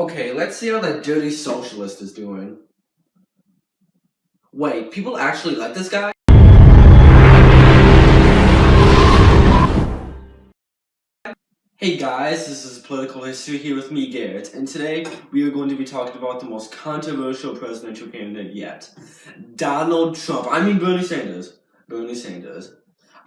Okay, let's see how that dirty socialist is doing. Wait, people actually like this guy? Hey guys, this is Political History here with me, Garrett, and today we are going to be talking about the most controversial presidential candidate yet. Donald Trump. I mean Bernie Sanders. Bernie Sanders.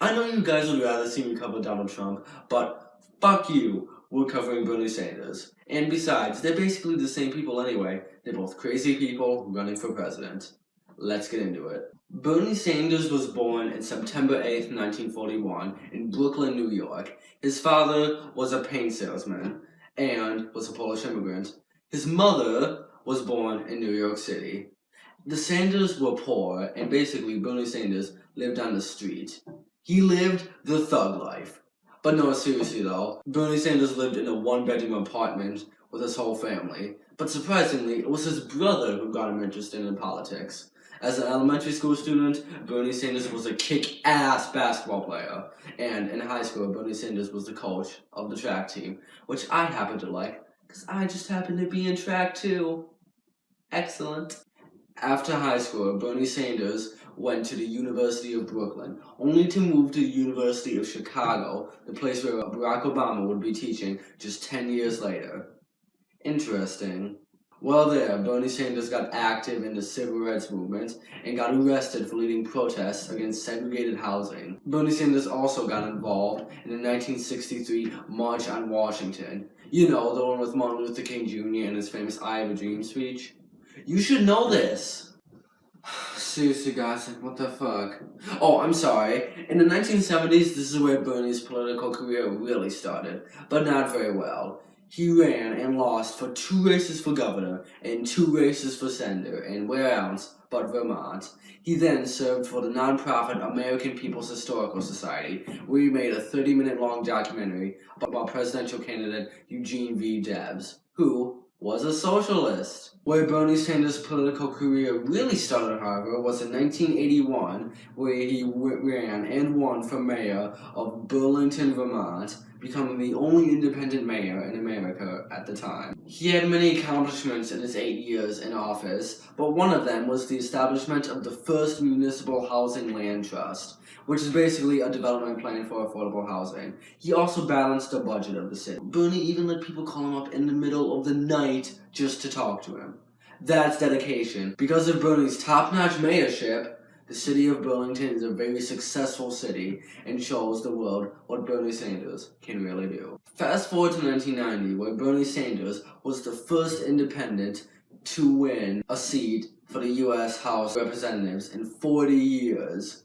I know you guys would rather see me cover Donald Trump, but fuck you, we're covering Bernie Sanders. And besides, they're basically the same people anyway. They're both crazy people running for president. Let's get into it. Bernie Sanders was born on September 8th, 1941 in Brooklyn, New York. His father was a paint salesman and was a Polish immigrant. His mother was born in New York City. The Sanders were poor, and basically Bernie Sanders lived on the street. He lived the thug life. But no, seriously though, Bernie Sanders lived in a one-bedroom apartment with his whole family. But surprisingly, it was his brother who got him interested in politics. As an elementary school student, Bernie Sanders was a kick-ass basketball player. And in high school, Bernie Sanders was the coach of the track team, which I happen to like, because I just happen to be in track too. Excellent. After high school, Bernie Sanders went to the University of Brooklyn, only to move to the University of Chicago, the place where Barack Obama would be teaching just 10 years later. Interesting. While there, Bernie Sanders got active in the civil rights movement and got arrested for leading protests against segregated housing. Bernie Sanders also got involved in the 1963 March on Washington. You know, the one with Martin Luther King Jr. and his famous I Have a Dream speech. You should know this. Seriously guys, like what the fuck? Oh, I'm sorry. In the 1970s, this is where Bernie's political career really started, but not very well. He ran and lost for 2 races for governor and 2 races for senator, and where else but Vermont. He then served for the nonprofit American People's Historical Society, where he made a 30-minute long documentary about presidential candidate Eugene V. Debs, who was a socialist. Where Bernie Sanders' political career really started, however, was in 1981, where he ran and won for mayor of Burlington, Vermont, becoming the only independent mayor in America at the time. He had many accomplishments in his 8 years in office, but one of them was the establishment of the first municipal housing land trust, which is basically a development plan for affordable housing. He also balanced the budget of the city. Bernie even let people call him up in the middle of the night just to talk to him. That's dedication. Because of Bernie's top-notch mayorship, the city of Burlington is a very successful city and shows the world what Bernie Sanders can really do. Fast forward to 1990, where Bernie Sanders was the first independent to win a seat for the U.S. House of Representatives in 40 years.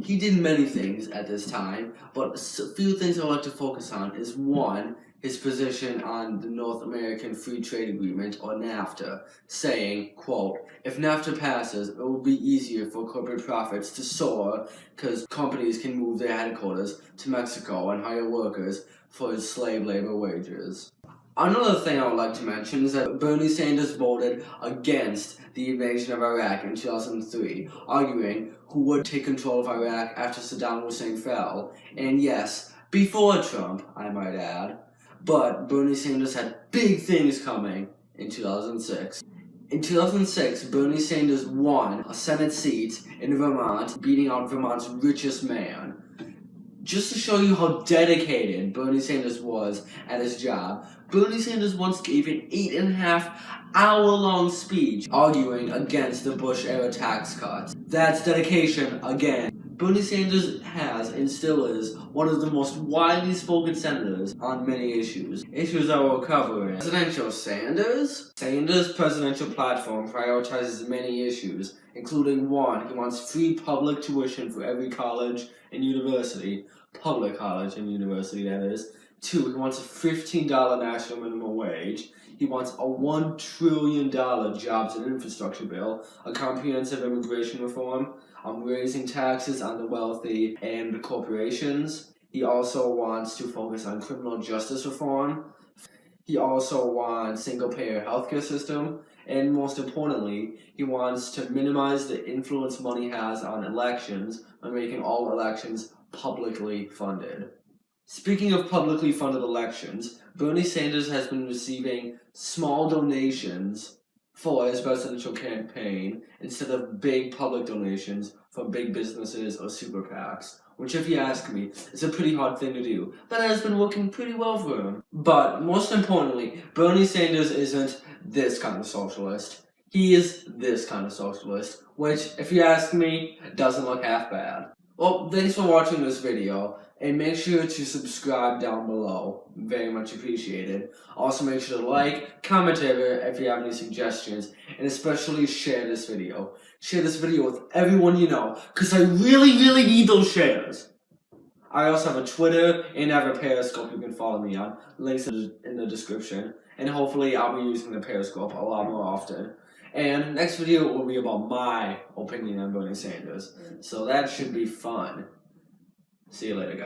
He did many things at this time, but a few things I'd like to focus on is 1, his position on the North American Free Trade Agreement, or NAFTA, saying, quote, "If NAFTA passes, it will be easier for corporate profits to soar because companies can move their headquarters to Mexico and hire workers for his slave labor wages." Another thing I would like to mention is that Bernie Sanders voted against the invasion of Iraq in 2003, arguing who would take control of Iraq after Saddam Hussein fell. And yes, before Trump, I might add. But Bernie Sanders had big things coming in 2006. In 2006, Bernie Sanders won a Senate seat in Vermont, beating out Vermont's richest man. Just to show you how dedicated Bernie Sanders was at his job, Bernie Sanders once gave an 8.5-hour-long speech arguing against the Bush-era tax cuts. That's dedication again. Bernie Sanders has and still is one of the most widely spoken senators on many issues. Issues I will cover in Presidential Sanders? Sanders' presidential platform prioritizes many issues, including 1, he wants free public tuition for every college and university. Public college and university, that is. 2, he wants a $15 national minimum wage. He wants a $1 trillion jobs and infrastructure bill, a comprehensive immigration reform, raising taxes on the wealthy and the corporations. He also wants to focus on criminal justice reform. He also wants a single-payer healthcare system. And most importantly, he wants to minimize the influence money has on elections by making all elections publicly funded. Speaking of publicly funded elections, Bernie Sanders has been receiving small donations for his presidential campaign instead of big public donations from big businesses or super PACs, which, if you ask me, is a pretty hard thing to do, but has been working pretty well for him. But most importantly, Bernie Sanders isn't this kind of socialist. He is this kind of socialist, which, if you ask me, doesn't look half bad. Well, thanks for watching this video, and make sure to subscribe down below. Very much appreciated. Also, make sure to like, comment if you have any suggestions, and especially share this video. Share this video with everyone you know, because I really need those shares. I also have a Twitter and I have a Periscope you can follow me on. Links in the description. And hopefully I'll be using the Periscope a lot more often. And next video will be about my opinion on Bernie Sanders. So that should be fun. See you later, guys.